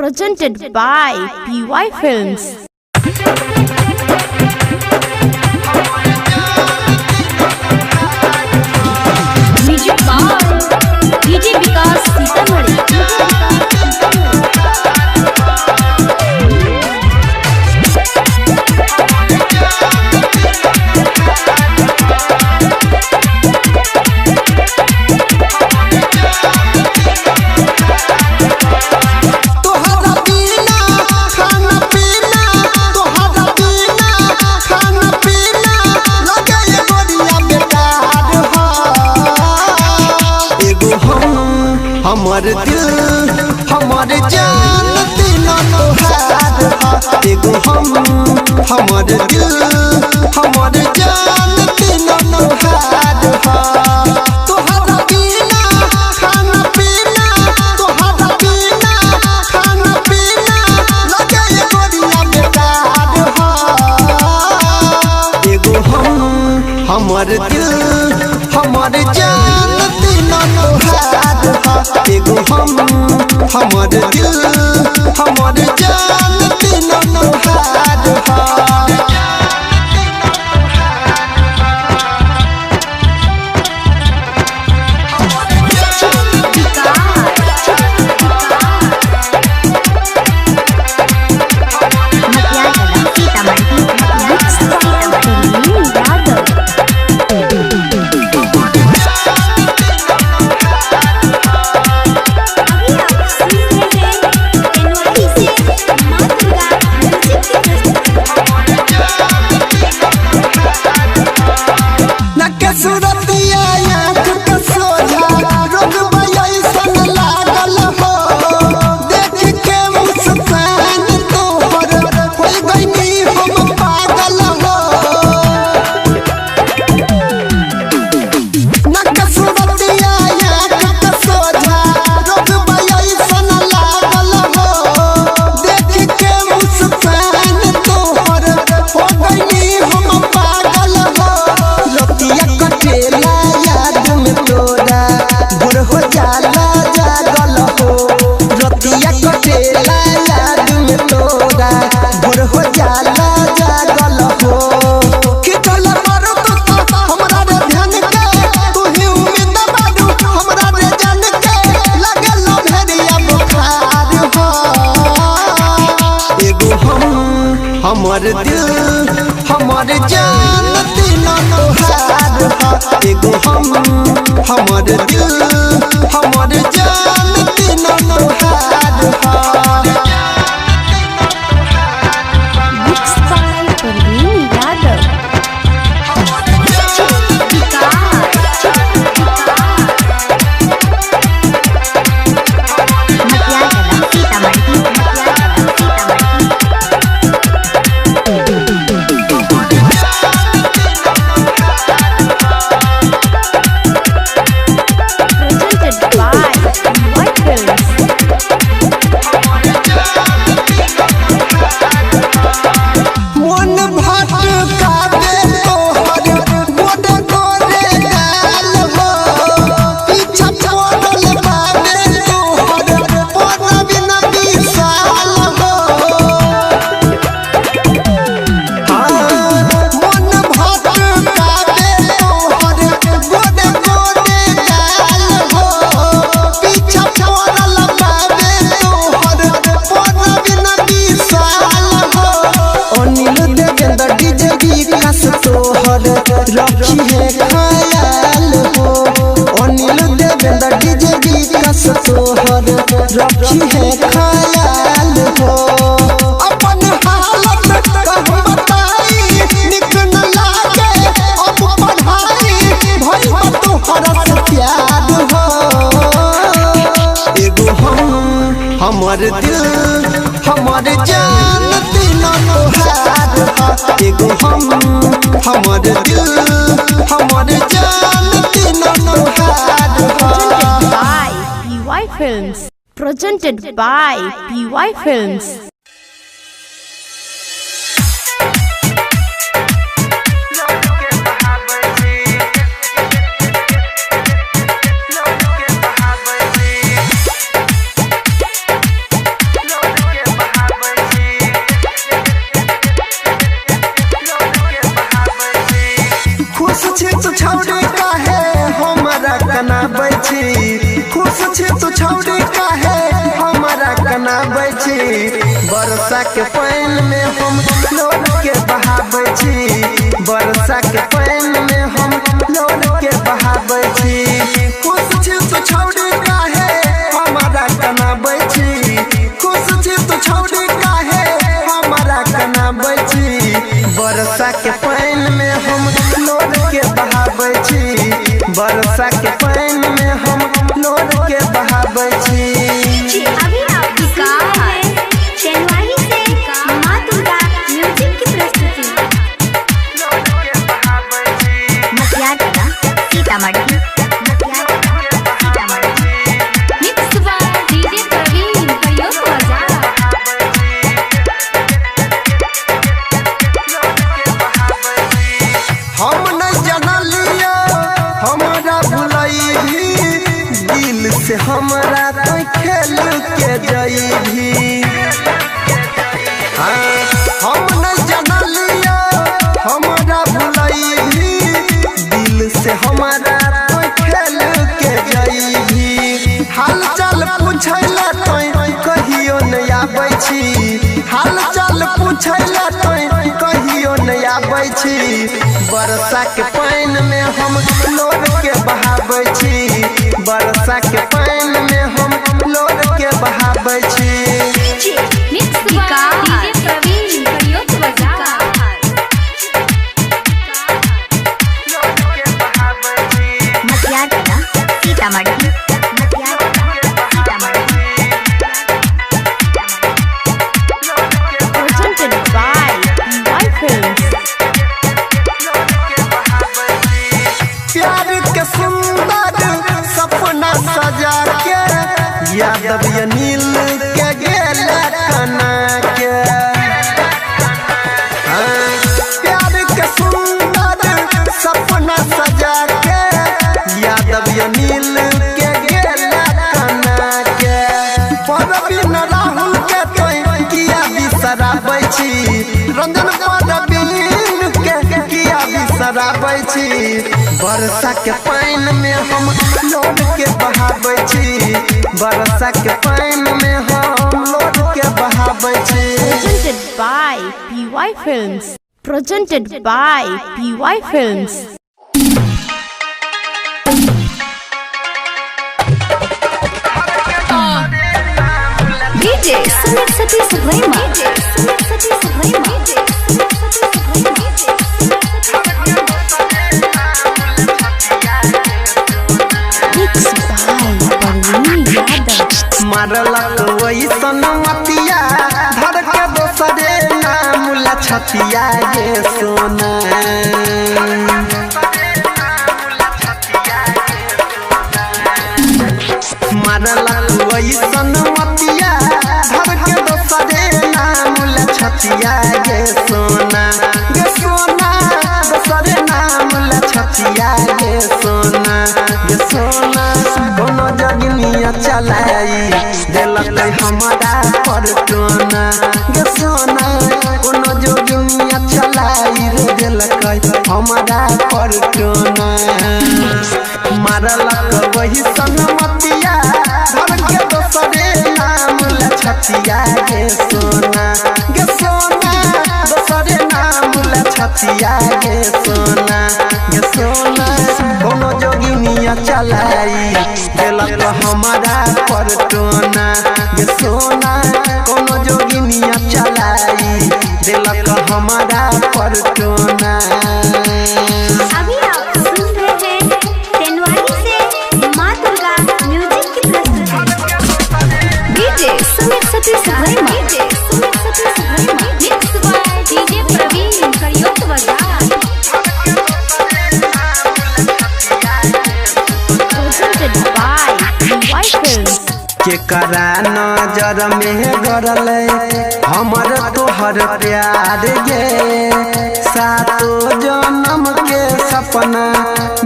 presented by PY Films. Music by DJ Vikas Sitamarhi. हमर दिल हमर जान तीनों तोहार एगो हमर दिल हमर जान तीनों तोहार तोहरा बिना खाना पीना तोहरा बिना खाना पीना लगे गोरिया बेकार एगो हमर दिल हमर जान तीनों तोहार एगो हमर दिल हमर जान तीनों तोहार सूरतिया आँख के सोझा रोग ऐसन लागल हो देख के मुस्कान तोहर हो गइनी हम पागल हो नक सूरतिया आँख के सोझा रोग ऐसन लागल हो देख के मुस्कान तोहर हो गइनी हम पागल हो रतिया कटेला याद में तोरा भोर हो जाला जागल हो रतिया कटेला याद में तोरा भोर हो जाला जागल हो खिचल मारो तो हमरा रे ध्यान के तू ही उम्मीद बाडू हमरा रे जान के लगल भेड़िया बुखार हो एगो हमर दिल हमर जान तीनों तोहार एगो हमर दिल हमर जान तीनों तोहार Mixed by Parveen Yadav. Presented by PY Films. मन भटकावे तोहर गोडे गोडे गाल हो पीछा छोड़ल बावे तोहर पर बिना विशाल हो मन भटकावे तोहर गोडे गोडे गाल हो पीछा छोड़ल बावे तोहर पर बिना विशाल हो अनिल देवेंद्र डीजे विकास तोहर रखी है ख्याल हो अनिल देवेंद्र डीजे विकास तोहर रखी है ख्याल हो अपन हालत कहूँ बताई निक न लागे अब पढ़ाई भइल तोहर से प्यार हो एगो हमर दिल हमर जान तीनों तोहार एगो हमर दिल हमर जान तीनों तोहार Presented by PY Films. Presented by PY Films. Look छौड़ी काहे हमारा कनाबै छी बरसा के पानी में हम लोड के बहाबै छी बरसा के पानी में हम लोड के बहाबै छी खुश छी तू छौड़ी काहे हमारा कनाबै छी खुश छी तू छौड़ी काहे हमारा कनाबै छी बरसा के पानी में हम लोड के बहाबै छी बरसा के पानी में हम लोड के बहाबै छी। अभी आपकी कार है चेनवाही से माँ दुर्गा म्यूजिक की प्रस्तुति मटियार कला Sitamarhi mix by DJ Praveen प्रयोग बाजार हम नहीं जानलियो हमारा भुलाई भी दिल से हमरा तो खेल के जाई भी हम नहीं जानलियो हमारा भुलाई भी दिल से हमारा तो खेल के जाई भी हाल चाल पूछैला तो कहियो नहीं आबै छी हाल चाल पूछैला तो कहियो नहीं आबै छी बरसा के पानी में हम लोड के बहाबै छी बरसा के पानी में हम लोड के बहाबै छी। मिक्स बाय डीजे प्रवीण प्रयोग बाजार मटियार कला Sitamarhi Presented by PY Films. प्यार के सुंदर सपना सजा के यादव नील के गेल कना के प्यार के सुंदर सपना सजा के यादव नील के गेल कना के परवीन राहुल के तो किया बिसराबै छी रंजन परवीन के किया बिसराबै छी बरसा के पानी में हम लोड के बहाबै छी बरसा के पानी में हम लोड के बहाबै छी। Presented by PY Films. Presented by PY Films. DJ Sumit Satish Bhaima Mixed by Parveen Yadav. मारलक वैसन मतिया धर के दोसरे नाम ला छतिया ये सोना मारलक वैसन मतिया धर के दोसरे नाम ला छतिया ये सोना दोसरे नाम ला छतिया ये सोना कोनो जगनिया चलाई देलक हमारा पर टोना गे सोना कोनो जगनिया चलाई रे देलक हमारा पर टोना मारलक वही सनमतिया धर के दोसरे नाम ला छतिया गे सोना दोसरे नाम ला छतिया गे सोना कोनो जोगिनिया चलाई देलक हमारा पर टोना गे सोना कोनो जोगिनिया चलाई देलक हमारा पर टोना। अभी आप सुन रहे हैं चेनवाही से माँ दुर्गा म्यूजिक की प्रस्तुति DJ Sumit Satish Bhaima mix by DJ Praveen प्रयोग बाजार Presented by PY Films. केकरा नजर में गरल हमर तोहर प्यार गे सातो जन्म के सपना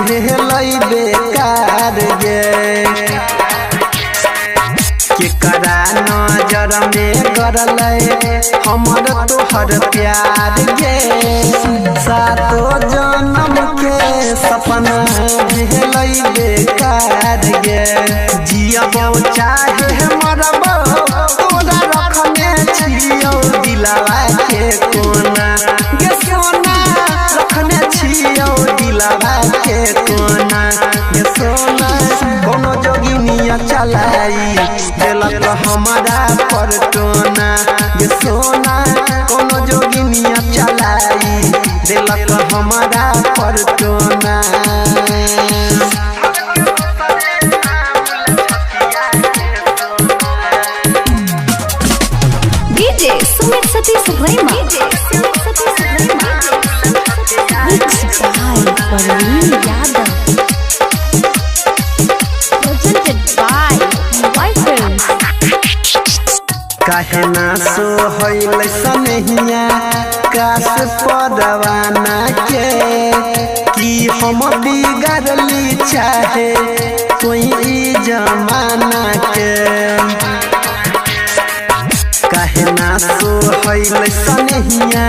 भेल बेकार गे केकरा नजर में गरलै हमर तोहर प्यार गे सातो जन्म के सपना भेलै बेकार गे जियबो चाहे मरबो तोरा रखने छियौ दिलवा के कोना गे सोना रखने छियौ दिलवा के कोना गे सोना कोनो जोगिनिया चलाई देलक हमारा पर टोना गे सोना कोनो जोगिनिया चलाई देलक हमारा पर टोना DJ Sumit Satish Bhaima Mixed by Parveen Yadav. Presented by PY Films. काहे ना सो होइल सनहिया काश परवाना के कि हम बिगड़ली चाहे कोई जमाना के काहे ना सो होइल सनहिया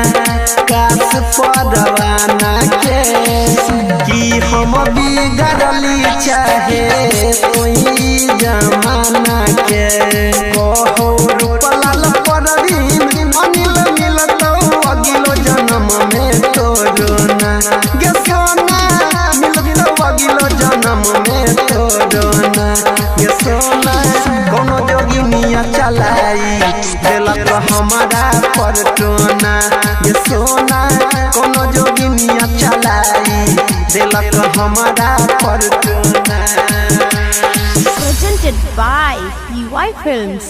काश परवाना के कि हम बिगड़ली चाहे कोई जमाना के कहो रूपलाल परवीन अनिल मिलतौ अगिलो जन्म में तोड़ना गे सोना मिलतौ अगिलो जन्म में तोड़ना गे सोना कोनो जोगिनिया चलाई देलक हमारा पर टोना गे सोना कोनो जोगिनिया चलाई देलक हमारा पर टोना Presented by PY Films.